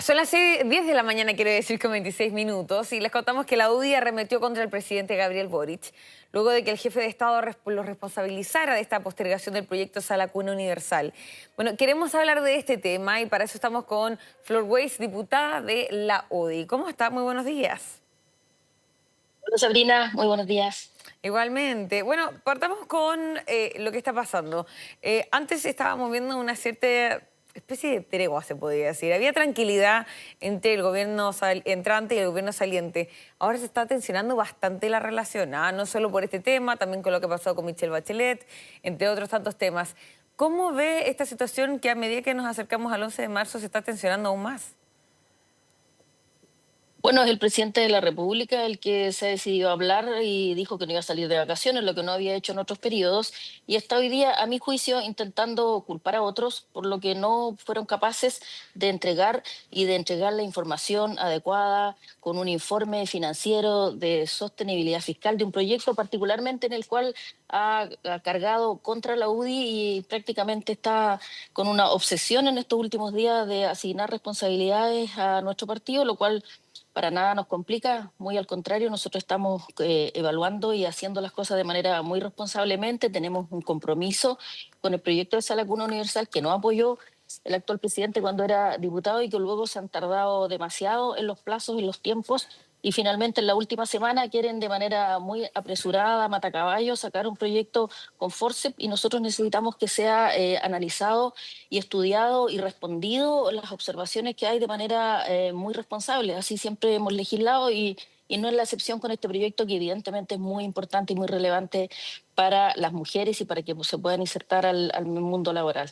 Son las 10 de la mañana, quiero decir, con 26 minutos, y les contamos que la UDI arremetió contra el presidente Gabriel Boric, luego de que el jefe de Estado lo responsabilizara de esta postergación del proyecto Sala Cuna Universal. Bueno, queremos hablar de este tema y para eso estamos con Flor Weiss, diputada de la UDI. ¿Cómo está? Muy buenos días. Hola Sabrina, muy buenos días. Igualmente. Bueno, partamos con lo que está pasando. Antes estábamos viendo una cierta especie de tregua, se podría decir. Había tranquilidad entre el gobierno entrante y el gobierno saliente. Ahora se está tensionando bastante la relación, no solo por este tema, también con lo que pasó con Michelle Bachelet, entre otros tantos temas. ¿Cómo ve esta situación que a medida que nos acercamos al 11 de marzo se está tensionando aún más? Bueno, es el presidente de la República el que se ha decidido a hablar y dijo que no iba a salir de vacaciones, lo que no había hecho en otros periodos, y está hoy día, a mi juicio, intentando culpar a otros por lo que no fueron capaces de entregar y de entregar la información adecuada con un informe financiero de sostenibilidad fiscal de un proyecto particularmente en el cual ha cargado contra la UDI y prácticamente está con una obsesión en estos últimos días de asignar responsabilidades a nuestro partido, lo cual para nada nos complica, muy al contrario, nosotros estamos evaluando y haciendo las cosas de manera muy responsablemente. Tenemos un compromiso con el proyecto de Sala Cuna Universal que no apoyó el actual presidente cuando era diputado y que luego se han tardado demasiado en los plazos, en los tiempos. Y finalmente en la última semana quieren de manera muy apresurada, matacaballo, sacar un proyecto con forceps y nosotros necesitamos que sea analizado y estudiado y respondido las observaciones que hay de manera muy responsable. Así siempre hemos legislado y no es la excepción con este proyecto que evidentemente es muy importante y muy relevante para las mujeres y para que se puedan insertar al mundo laboral.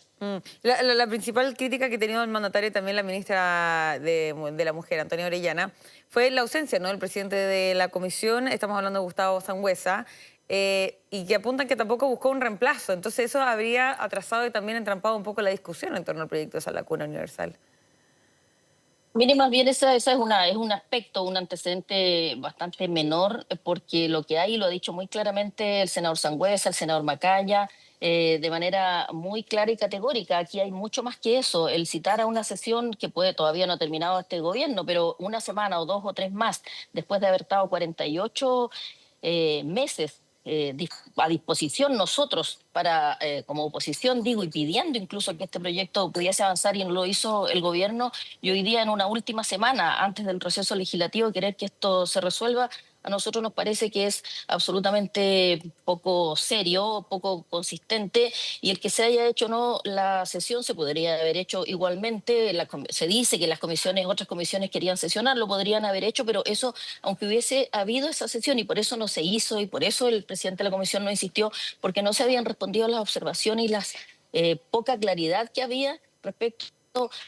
La principal crítica que ha tenido el mandatario y también la ministra de la Mujer, Antonia Orellana, fue la ausencia, ¿no?, del presidente de la comisión, estamos hablando de Gustavo Sangüesa, y que apuntan que tampoco buscó un reemplazo. Entonces eso habría atrasado y también entrampado un poco la discusión en torno al proyecto de Sala Cuna Universal. Mire, más bien esa es un aspecto, un antecedente bastante menor, porque lo que hay, lo ha dicho muy claramente el senador Sangüesa, el senador Macaya, de manera muy clara y categórica. Aquí hay mucho más que eso. El citar a una sesión que todavía no ha terminado este gobierno, pero una semana o dos o tres más, después de haber estado 48 meses a disposición nosotros para, como oposición, digo, y pidiendo incluso que este proyecto pudiese avanzar y no lo hizo el gobierno, y hoy día en una última semana antes del proceso legislativo querer que esto se resuelva, a nosotros nos parece que es absolutamente poco serio, poco consistente, y el que se haya hecho o no la sesión se podría haber hecho igualmente. Se dice que las comisiones, otras comisiones querían sesionar, lo podrían haber hecho, pero eso, aunque hubiese habido esa sesión, y por eso no se hizo, y por eso el presidente de la comisión no insistió, porque no se habían respondido a las observaciones y la poca claridad que había respecto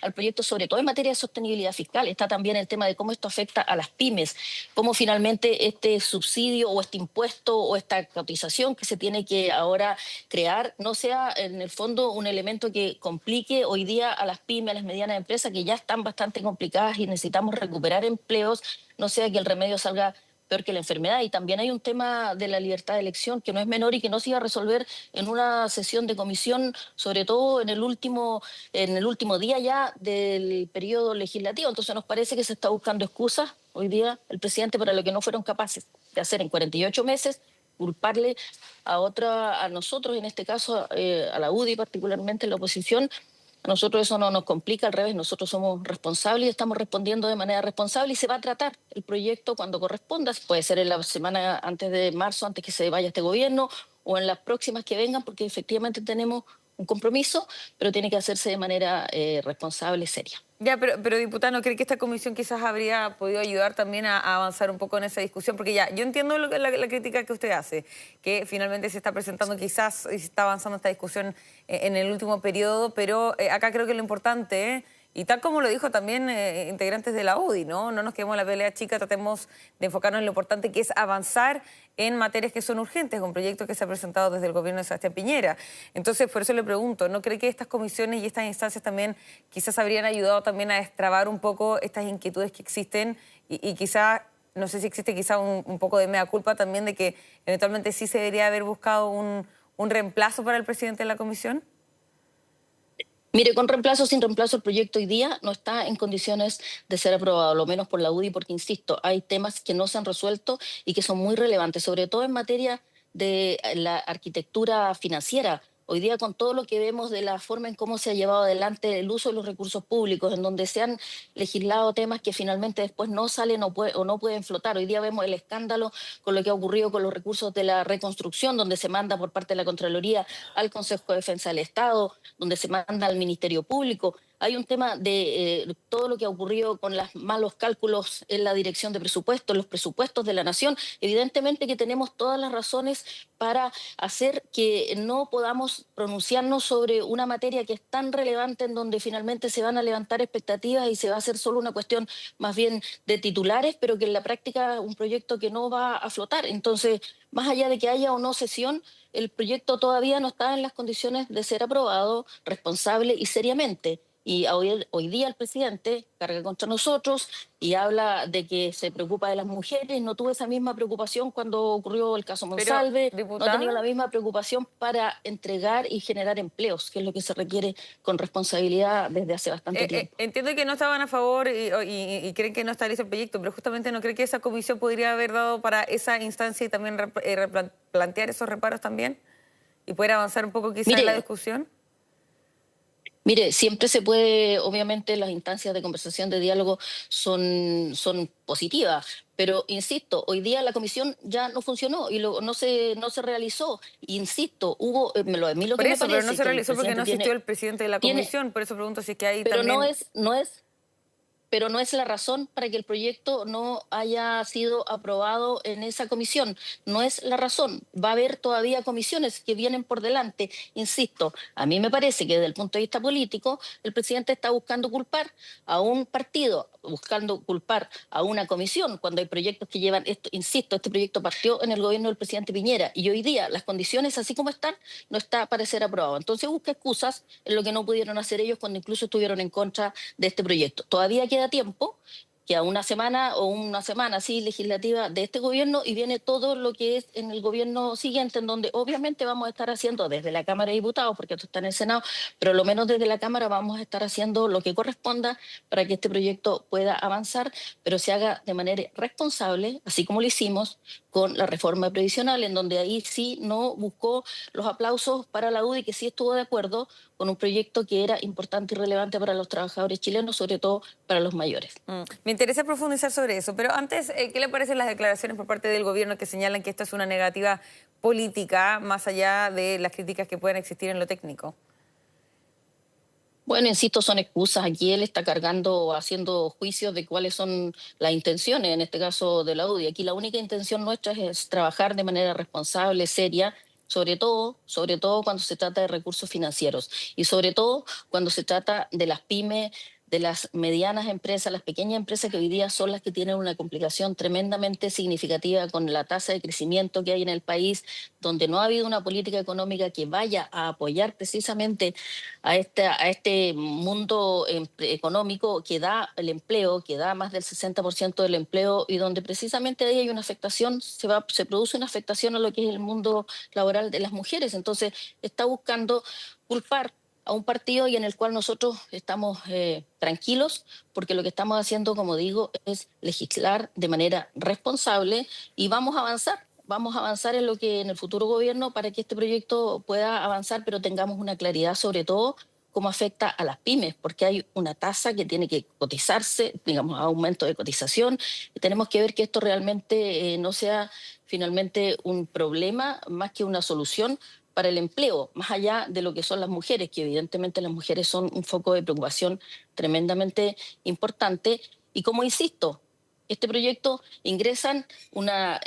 al proyecto, sobre todo en materia de sostenibilidad fiscal. Está también el tema de cómo esto afecta a las pymes, cómo finalmente este subsidio o este impuesto o esta cotización que se tiene que ahora crear no sea en el fondo un elemento que complique hoy día a las pymes, a las medianas empresas que ya están bastante complicadas y necesitamos recuperar empleos, no sea que el remedio salga peor que la enfermedad. Y también hay un tema de la libertad de elección que no es menor y que no se iba a resolver en una sesión de comisión, sobre todo en el último día ya del periodo legislativo. Entonces nos parece que se está buscando excusas hoy día el presidente para lo que no fueron capaces de hacer en 48 meses, culparle a nosotros, en este caso a la UDI particularmente, la oposición. A nosotros eso no nos complica, al revés, nosotros somos responsables y estamos respondiendo de manera responsable y se va a tratar el proyecto cuando corresponda. Puede ser en la semana antes de marzo, antes que se vaya este gobierno, o en las próximas que vengan, porque efectivamente tenemos un compromiso, pero tiene que hacerse de manera responsable y seria. Ya, pero diputada, ¿no cree que esta comisión quizás habría podido ayudar también a avanzar un poco en esa discusión? Porque ya, yo entiendo la crítica que usted hace, que finalmente se está presentando quizás y se está avanzando esta discusión en el último periodo, pero acá creo que lo importante, y tal como lo dijo también integrantes de la UDI, ¿no? No nos quedemos en la pelea chica, tratemos de enfocarnos en lo importante que es avanzar en materias que son urgentes, con proyectos que se han presentado desde el gobierno de Sebastián Piñera. Entonces, por eso le pregunto, ¿no cree que estas comisiones y estas instancias también quizás habrían ayudado también a destrabar un poco estas inquietudes que existen y quizá, no sé si existe quizá un poco de mea culpa también de que eventualmente sí se debería haber buscado un reemplazo para el presidente de la comisión? Mire, con reemplazo o sin reemplazo, el proyecto hoy día no está en condiciones de ser aprobado, lo menos por la UDI, porque, insisto, hay temas que no se han resuelto y que son muy relevantes, sobre todo en materia de la arquitectura financiera. Hoy día, con todo lo que vemos de la forma en cómo se ha llevado adelante el uso de los recursos públicos, en donde se han legislado temas que finalmente después no salen o no pueden flotar. Hoy día vemos el escándalo con lo que ha ocurrido con los recursos de la reconstrucción, donde se manda por parte de la Contraloría al Consejo de Defensa del Estado, donde se manda al Ministerio Público. Hay un tema de todo lo que ha ocurrido con los malos cálculos en la dirección de presupuestos, los presupuestos de la nación. Evidentemente que tenemos todas las razones para hacer que no podamos pronunciarnos sobre una materia que es tan relevante, en donde finalmente se van a levantar expectativas y se va a hacer solo una cuestión más bien de titulares, pero que en la práctica un proyecto que no va a flotar. Entonces, más allá de que haya o no sesión, el proyecto todavía no está en las condiciones de ser aprobado responsable y seriamente. Y hoy día el presidente carga contra nosotros y habla de que se preocupa de las mujeres. No tuve esa misma preocupación cuando ocurrió el caso Pero, Monsalve, no ha tenido diputada, la misma preocupación para entregar y generar empleos, que es lo que se requiere con responsabilidad desde hace bastante tiempo. entiendo que no estaban a favor y creen que no está listo el proyecto, pero justamente no cree que esa comisión podría haber dado para esa instancia y también plantear esos reparos también y poder avanzar un poco quizá en la Mire, discusión. Mire, siempre se puede, obviamente las instancias de conversación, de diálogo son positivas, pero insisto, hoy día la comisión ya no funcionó y no se realizó. Insisto, a mí lo Por que me eso, pero no parece se que el realizó porque no presidente asistió el presidente de la tiene, comisión, por eso pregunto si es que hay pero también... pero no es la razón para que el proyecto no haya sido aprobado en esa comisión. No es la razón. Va a haber todavía comisiones que vienen por delante. Insisto, a mí me parece que desde el punto de vista político, el presidente está buscando culpar a un partido, buscando culpar a una comisión, cuando hay proyectos que llevan esto. Insisto, este proyecto partió en el gobierno del presidente Piñera y hoy día las condiciones, así como están, no está para ser aprobado. Entonces busca excusas en lo que no pudieron hacer ellos cuando incluso estuvieron en contra de este proyecto. Todavía queda tiempo, que a una semana o una semana así legislativa de este gobierno, y viene todo lo que es en el gobierno siguiente, en donde obviamente vamos a estar haciendo desde la Cámara de Diputados, porque esto está en el Senado, pero lo menos desde la Cámara vamos a estar haciendo lo que corresponda para que este proyecto pueda avanzar, pero se haga de manera responsable, así como lo hicimos con la reforma previsional, en donde ahí sí no buscó los aplausos para la UDI, que sí estuvo de acuerdo con un proyecto que era importante y relevante para los trabajadores chilenos, sobre todo para los mayores. Me interesa profundizar sobre eso, pero antes, ¿qué le parecen las declaraciones por parte del gobierno que señalan que esto es una negativa política, más allá de las críticas que puedan existir en lo técnico? Bueno, insisto, son excusas. Aquí él está cargando o haciendo juicios de cuáles son las intenciones, en este caso de la UDI. Aquí la única intención nuestra es trabajar de manera responsable, seria, sobre todo cuando se trata de recursos financieros y sobre todo cuando se trata de las pymes, de las medianas empresas, las pequeñas empresas, que hoy día son las que tienen una complicación tremendamente significativa con la tasa de crecimiento que hay en el país, donde no ha habido una política económica que vaya a apoyar precisamente a este mundo económico que da el empleo, que da más del 60% del empleo, y donde precisamente ahí hay una afectación, se produce una afectación a lo que es el mundo laboral de las mujeres. Entonces está buscando culpar a un partido y en el cual nosotros estamos tranquilos, porque lo que estamos haciendo, como digo, es legislar de manera responsable y vamos a avanzar. Vamos a avanzar en lo que en el futuro gobierno, para que este proyecto pueda avanzar, pero tengamos una claridad sobre todo cómo afecta a las pymes, porque hay una tasa que tiene que cotizarse, digamos, aumento de cotización, y tenemos que ver que esto realmente no sea finalmente un problema más que una solución para el empleo, más allá de lo que son las mujeres, que evidentemente las mujeres son un foco de preocupación tremendamente importante. Y como insisto, este proyecto ingresan una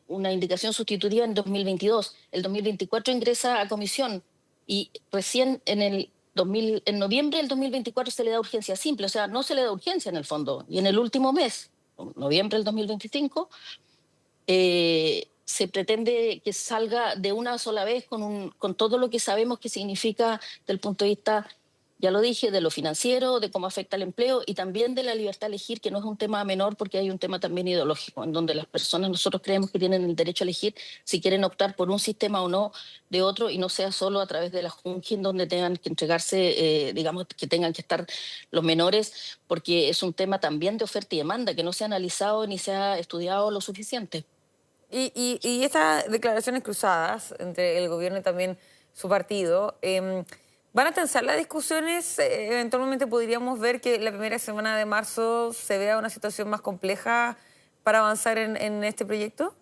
indicación sustitutiva en 2022, el 2024 ingresa a comisión y recién en noviembre del 2024 se le da urgencia simple, o sea, no se le da urgencia en el fondo. Y en el último mes, noviembre del 2025, se pretende que salga de una sola vez con todo lo que sabemos que significa del punto de vista ya lo dije, de lo financiero, de cómo afecta al empleo y también de la libertad de elegir, que no es un tema menor porque hay un tema también ideológico, en donde las personas, nosotros creemos que tienen el derecho a elegir si quieren optar por un sistema o no de otro y no sea solo a través de la Junji, en donde tengan que entregarse, digamos, que tengan que estar los menores, porque es un tema también de oferta y demanda que no se ha analizado ni se ha estudiado lo suficiente. Y estas declaraciones cruzadas entre el gobierno y también su partido, ¿van a tensar las discusiones? Eventualmente podríamos ver que la primera semana de marzo se vea una situación más compleja para avanzar en este proyecto.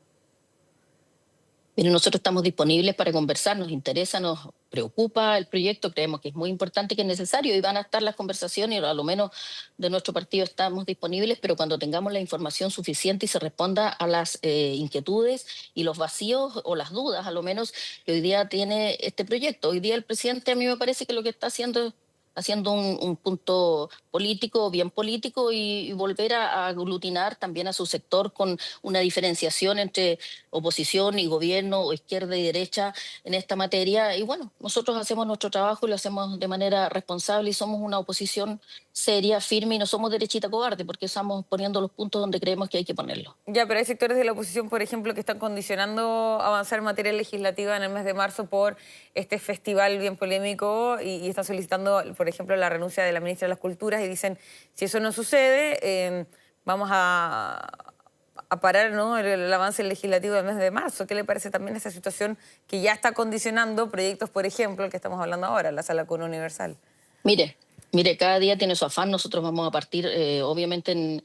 Pero nosotros estamos disponibles para conversar, nos interesa, nos preocupa el proyecto, creemos que es muy importante, que es necesario y van a estar las conversaciones, a lo menos de nuestro partido estamos disponibles, pero cuando tengamos la información suficiente y se responda a las inquietudes y los vacíos o las dudas, a lo menos que hoy día tiene este proyecto. Hoy día el presidente a mí me parece que lo que está haciendo es haciendo un punto político, bien político, y volver a aglutinar también a su sector con una diferenciación entre oposición y gobierno o izquierda y derecha en esta materia. Y bueno, nosotros hacemos nuestro trabajo y lo hacemos de manera responsable y somos una oposición seria, firme y no somos derechita cobarde porque estamos poniendo los puntos donde creemos que hay que ponerlos. Ya, pero hay sectores de la oposición, por ejemplo, que están condicionando avanzar en materia legislativa en el mes de marzo por este festival bien polémico y están solicitando, por ejemplo, la renuncia de la ministra de las Culturas y dicen, si eso no sucede, vamos a parar, ¿no?, el avance legislativo del mes de marzo. ¿Qué le parece también esa situación que ya está condicionando proyectos, por ejemplo, el que estamos hablando ahora, la Sala Cuna Universal? Mire, mire, cada día tiene su afán. Nosotros vamos a partir, obviamente, en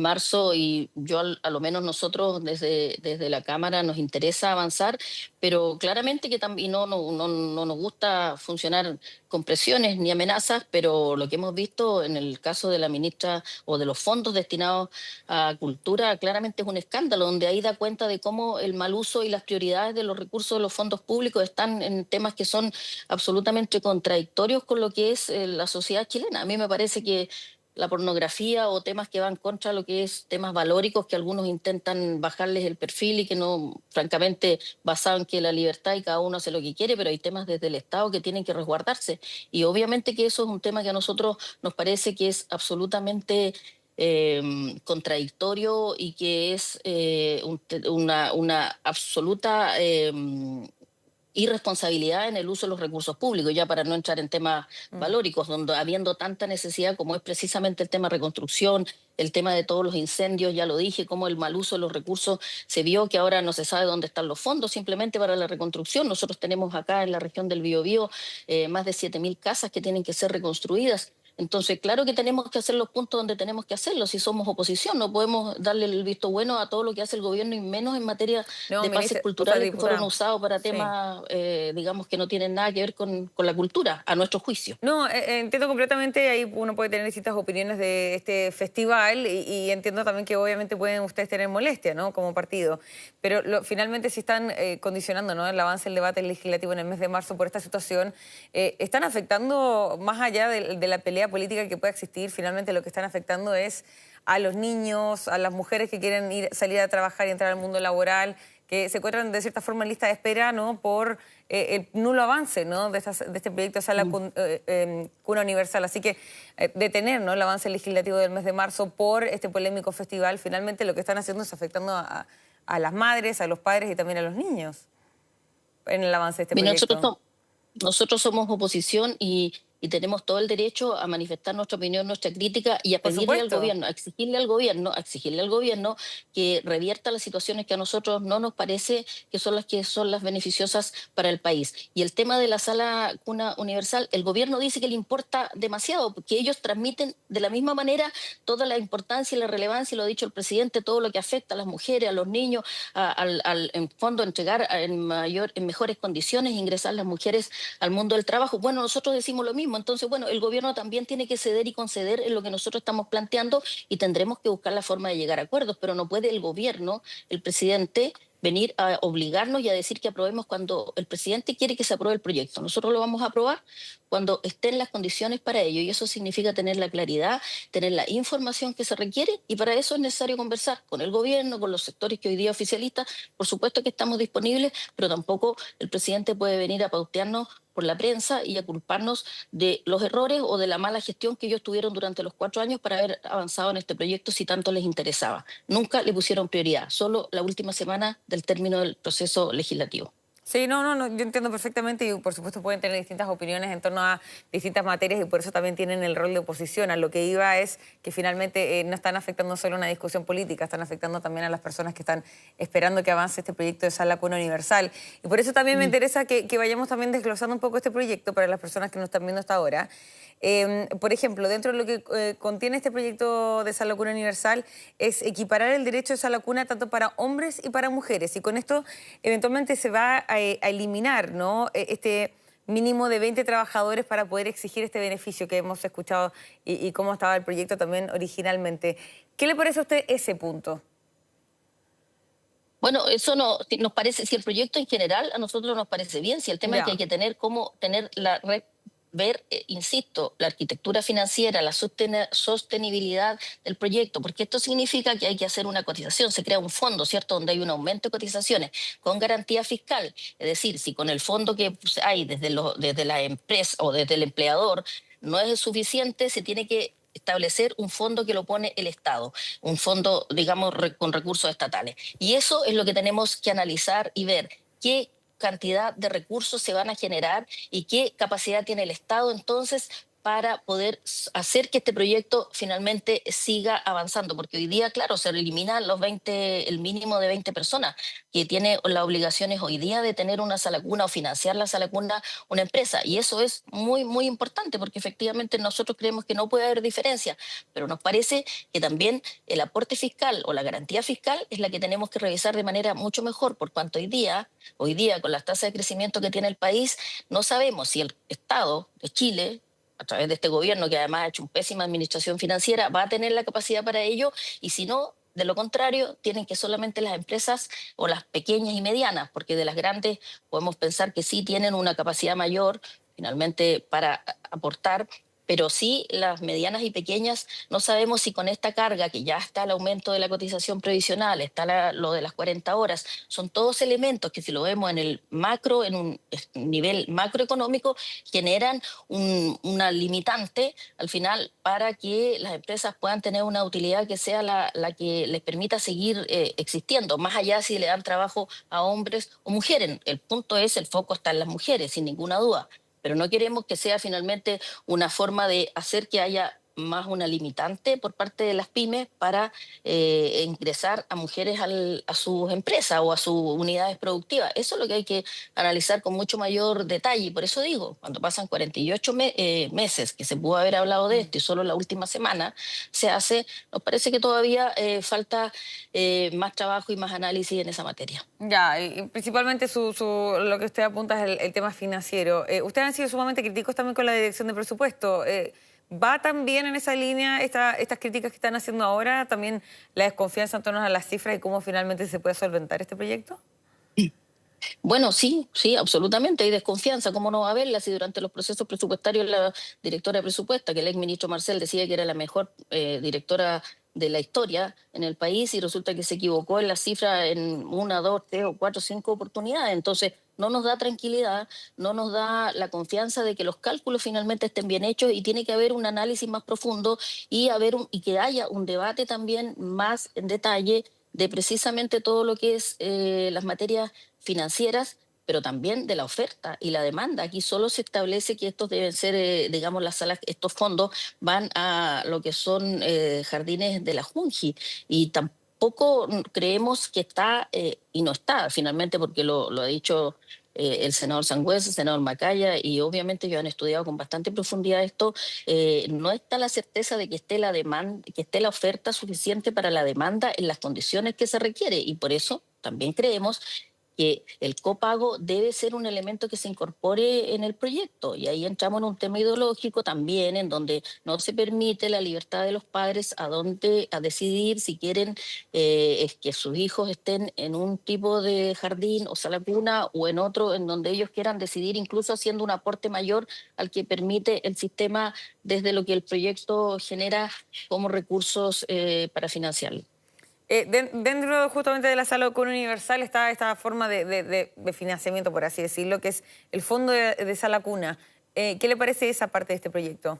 marzo y yo, a lo menos nosotros desde la Cámara nos interesa avanzar, pero claramente que también no nos gusta funcionar con presiones ni amenazas, pero lo que hemos visto en el caso de la ministra o de los fondos destinados a cultura, claramente es un escándalo, donde ahí da cuenta de cómo el mal uso y las prioridades de los recursos de los fondos públicos están en temas que son absolutamente contradictorios con lo que es la sociedad chilena. A mí me parece que la pornografía o temas que van contra lo que es temas valóricos que algunos intentan bajarles el perfil y que no, francamente, basado en que la libertad y cada uno hace lo que quiere, pero hay temas desde el Estado que tienen que resguardarse. Y obviamente que eso es un tema que a nosotros nos parece que es absolutamente contradictorio y que es una absoluta irresponsabilidad en el uso de los recursos públicos, ya para no entrar en temas Mm. valóricos, donde habiendo tanta necesidad como es precisamente el tema de reconstrucción, el tema de todos los incendios, ya lo dije, cómo el mal uso de los recursos se vio que ahora no se sabe dónde están los fondos simplemente para la reconstrucción. Nosotros tenemos acá en la región del Biobío más de 7.000 casas que tienen que ser reconstruidas. Entonces, claro que tenemos que hacer los puntos donde tenemos que hacerlo. Si somos oposición, no podemos darle el visto bueno a todo lo que hace el gobierno y menos en materia No, de pases ministra, o sea, culturales que fueron diputada. usados para Sí. temas, digamos, que no tienen nada que ver con la cultura, a nuestro juicio. No, entiendo completamente, ahí uno puede tener distintas opiniones de este festival y entiendo también que obviamente pueden ustedes tener molestia, ¿no?, como partido, pero finalmente si están condicionando, ¿no?, el avance del debate legislativo en el mes de marzo por esta situación, están afectando, más allá de la pelea política que pueda existir, finalmente lo que están afectando es a los niños, a las mujeres que quieren salir a trabajar y entrar al mundo laboral, que se encuentran de cierta forma en lista de espera, ¿no?, por el nulo avance, ¿no?, de este proyecto de Sala Cuna Universal. Así que detener, ¿no?, el avance legislativo del mes de marzo por este polémico festival, finalmente lo que están haciendo es afectando a las madres, a los padres y también a los niños en el avance de este Mira, proyecto. nosotros somos oposición y tenemos todo el derecho a manifestar nuestra opinión, nuestra crítica y a Por pedirle al supuesto. gobierno, a exigirle al gobierno que revierta las situaciones que a nosotros no nos parece que son las beneficiosas para el país. Y el tema de la Sala Cuna Universal, el gobierno dice que le importa demasiado, porque ellos transmiten de la misma manera toda la importancia y la relevancia, y lo ha dicho el presidente, todo lo que afecta a las mujeres, a los niños, en fondo entregar en mejores condiciones, ingresar las mujeres al mundo del trabajo. Bueno, nosotros decimos lo mismo. Entonces, bueno, el gobierno también tiene que ceder y conceder en lo que nosotros estamos planteando y tendremos que buscar la forma de llegar a acuerdos, pero no puede el gobierno, el presidente, venir a obligarnos y a decir que aprobemos cuando el presidente quiere que se apruebe el proyecto. Nosotros lo vamos a aprobar cuando estén las condiciones para ello y eso significa tener la claridad, tener la información que se requiere y para eso es necesario conversar con el gobierno, con los sectores que hoy día oficialistas. Por supuesto que estamos disponibles, pero tampoco el presidente puede venir a pautearnos por la prensa y a culparnos de los errores o de la mala gestión que ellos tuvieron durante los 4 años para haber avanzado en este proyecto si tanto les interesaba. Nunca le pusieron prioridad, solo la última semana del término del proceso legislativo. Sí, no, yo entiendo perfectamente y por supuesto pueden tener distintas opiniones en torno a distintas materias y por eso también tienen el rol de oposición. A lo que iba es que finalmente no están afectando solo una discusión política, están afectando también a las personas que están esperando que avance este proyecto de Sala Cuna Universal. Y por eso también me interesa que vayamos también desglosando un poco este proyecto para las personas que nos están viendo hasta ahora. Por ejemplo, dentro de lo que contiene este proyecto de Sala Cuna Universal es equiparar el derecho de Sala Cuna tanto para hombres y para mujeres. Y con esto eventualmente se va a eliminar, ¿no? Este mínimo de 20 trabajadores para poder exigir este beneficio que hemos escuchado y cómo estaba el proyecto también originalmente. ¿Qué le parece a usted ese punto? Bueno, eso no, nos parece, si el proyecto en general a nosotros nos parece bien, si el tema es que hay Ya. que tener cómo tener ver, insisto, la arquitectura financiera, la sostenibilidad del proyecto, porque esto significa que hay que hacer una cotización, se crea un fondo, ¿cierto?, donde hay un aumento de cotizaciones con garantía fiscal, es decir, si con el fondo que pues, hay desde la empresa o desde el empleador no es suficiente, se tiene que establecer un fondo que lo pone el Estado, un fondo, digamos, con recursos estatales. Y eso es lo que tenemos que analizar y ver qué cantidad de recursos se van a generar y qué capacidad tiene el Estado entonces para poder hacer que este proyecto finalmente siga avanzando, porque hoy día, claro, se eliminan el mínimo de 20 personas, que tiene las obligaciones hoy día de tener una sala cuna o financiar la sala cuna una empresa, y eso es muy, muy importante, porque efectivamente nosotros creemos que no puede haber diferencia, pero nos parece que también el aporte fiscal o la garantía fiscal es la que tenemos que revisar de manera mucho mejor, por cuanto hoy día con las tasas de crecimiento que tiene el país, no sabemos si el Estado de Chile, a través de este gobierno que además ha hecho una pésima administración financiera, va a tener la capacidad para ello, y si no, de lo contrario, tienen que solamente las empresas o las pequeñas y medianas, porque de las grandes podemos pensar que sí tienen una capacidad mayor finalmente para aportar, pero sí las medianas y pequeñas no sabemos si con esta carga, que ya está el aumento de la cotización previsional, está lo de las 40 horas, son todos elementos que si lo vemos en el macro, en un nivel macroeconómico, generan una limitante al final para que las empresas puedan tener una utilidad que sea la que les permita seguir existiendo, más allá si le dan trabajo a hombres o mujeres. El punto es, el foco está en las mujeres, sin ninguna duda, pero no queremos que sea finalmente una forma de hacer que haya más una limitante por parte de las pymes para ingresar a mujeres a sus empresas o a sus unidades productivas. Eso es lo que hay que analizar con mucho mayor detalle. Y por eso digo, cuando pasan 48 meses que se pudo haber hablado de esto y solo la última semana se hace, nos parece que todavía falta más trabajo y más análisis en esa materia. Ya, y principalmente lo que usted apunta es el tema financiero. Ustedes han sido sumamente críticos también con la dirección de presupuesto. ¿Va también en esa línea estas críticas que están haciendo ahora? ¿También la desconfianza en torno a las cifras y cómo finalmente se puede solventar este proyecto? Bueno, sí, sí, absolutamente. Hay desconfianza. ¿Cómo no va a haberla si durante los procesos presupuestarios la directora de presupuesto, que el exministro Marcel decía que era la mejor directora de la historia en el país, y resulta que se equivocó en la cifra en una, dos, tres o cuatro, cinco oportunidades? Entonces, no nos da tranquilidad, no nos da la confianza de que los cálculos finalmente estén bien hechos, y tiene que haber un análisis más profundo y que haya un debate también más en detalle de precisamente todo lo que es las materias financieras, pero también de la oferta y la demanda. Aquí solo se establece que estos deben ser, digamos, las salas, estos fondos van a lo que son jardines de la Junji, y tampoco creemos que está, y no está finalmente, porque lo ha dicho el senador Sangüesa, el senador Macaya, y obviamente ellos han estudiado con bastante profundidad esto. No está la certeza de que esté la demanda, que esté la oferta suficiente para la demanda en las condiciones que se requiere, y por eso también creemos que el copago debe ser un elemento que se incorpore en el proyecto. Y ahí entramos en un tema ideológico también, en donde no se permite la libertad de los padres a decidir si quieren es que sus hijos estén en un tipo de jardín o sala cuna o en otro, en donde ellos quieran decidir, incluso haciendo un aporte mayor al que permite el sistema desde lo que el proyecto genera como recursos para financiarlo. Dentro justamente de la salud universal está esta forma de financiamiento, por así decirlo, que es el fondo de sala cuna. ¿Qué le parece esa parte de este proyecto?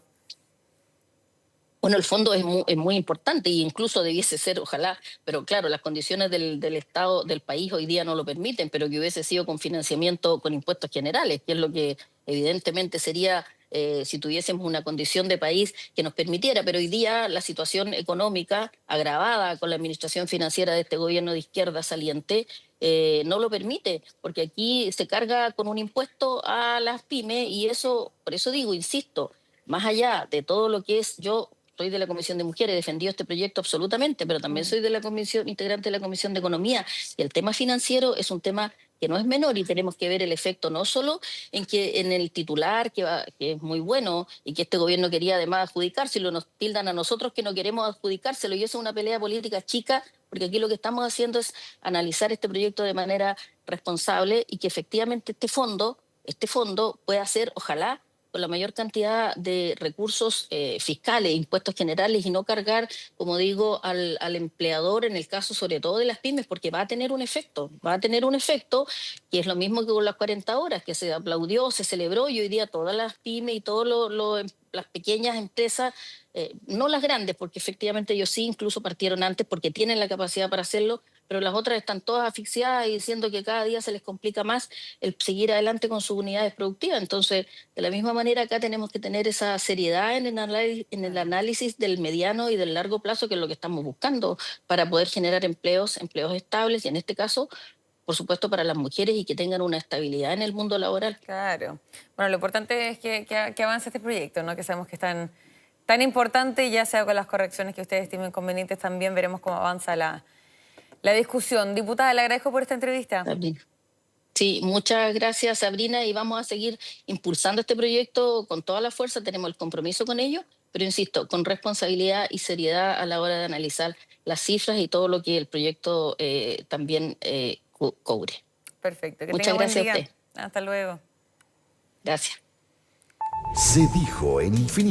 Bueno, el fondo es muy importante e incluso debiese ser, ojalá, pero claro, las condiciones del Estado, del país hoy día no lo permiten, pero que hubiese sido con financiamiento con impuestos generales, que es lo que evidentemente sería si tuviésemos una condición de país que nos permitiera, pero hoy día la situación económica agravada con la administración financiera de este gobierno de izquierda saliente no lo permite, porque aquí se carga con un impuesto a las pymes y eso, por eso digo, insisto, más allá de todo lo que es, yo soy de la Comisión de Mujeres, he defendido este proyecto absolutamente, pero también Mm. soy de la comisión, integrante de la Comisión de Economía. Y el tema financiero es un tema que no es menor y tenemos que ver el efecto no solo en que en el titular, que es muy bueno y que este gobierno quería además adjudicárselo, nos tildan a nosotros que no queremos adjudicárselo y eso es una pelea política chica, porque aquí lo que estamos haciendo es analizar este proyecto de manera responsable y que efectivamente este fondo pueda ser, ojalá, con la mayor cantidad de recursos fiscales, impuestos generales y no cargar, como digo, al empleador en el caso sobre todo de las pymes, porque va a tener un efecto que es lo mismo que con las 40 horas, que se aplaudió, se celebró y hoy día todas las pymes y todas las pequeñas empresas, no las grandes, porque efectivamente ellos sí incluso partieron antes porque tienen la capacidad para hacerlo, pero las otras están todas asfixiadas y diciendo que cada día se les complica más el seguir adelante con sus unidades productivas. Entonces, de la misma manera, acá tenemos que tener esa seriedad en el análisis del mediano y del largo plazo, que es lo que estamos buscando para poder generar empleos estables y en este caso, por supuesto, para las mujeres y que tengan una estabilidad en el mundo laboral. Claro. Bueno, lo importante es que avance este proyecto, ¿no? Que sabemos que es tan importante, ya sea con las correcciones que ustedes estimen convenientes, también veremos cómo avanza la discusión. Diputada, le agradezco por esta entrevista. Sabrina. Sí, muchas gracias, Sabrina, y vamos a seguir impulsando este proyecto con toda la fuerza, tenemos el compromiso con ello, pero insisto, con responsabilidad y seriedad a la hora de analizar las cifras y todo lo que el proyecto también cubre. Perfecto. Que tenga Muchas buen gracias a día. usted. Hasta luego. Gracias. Se dijo en Infinito.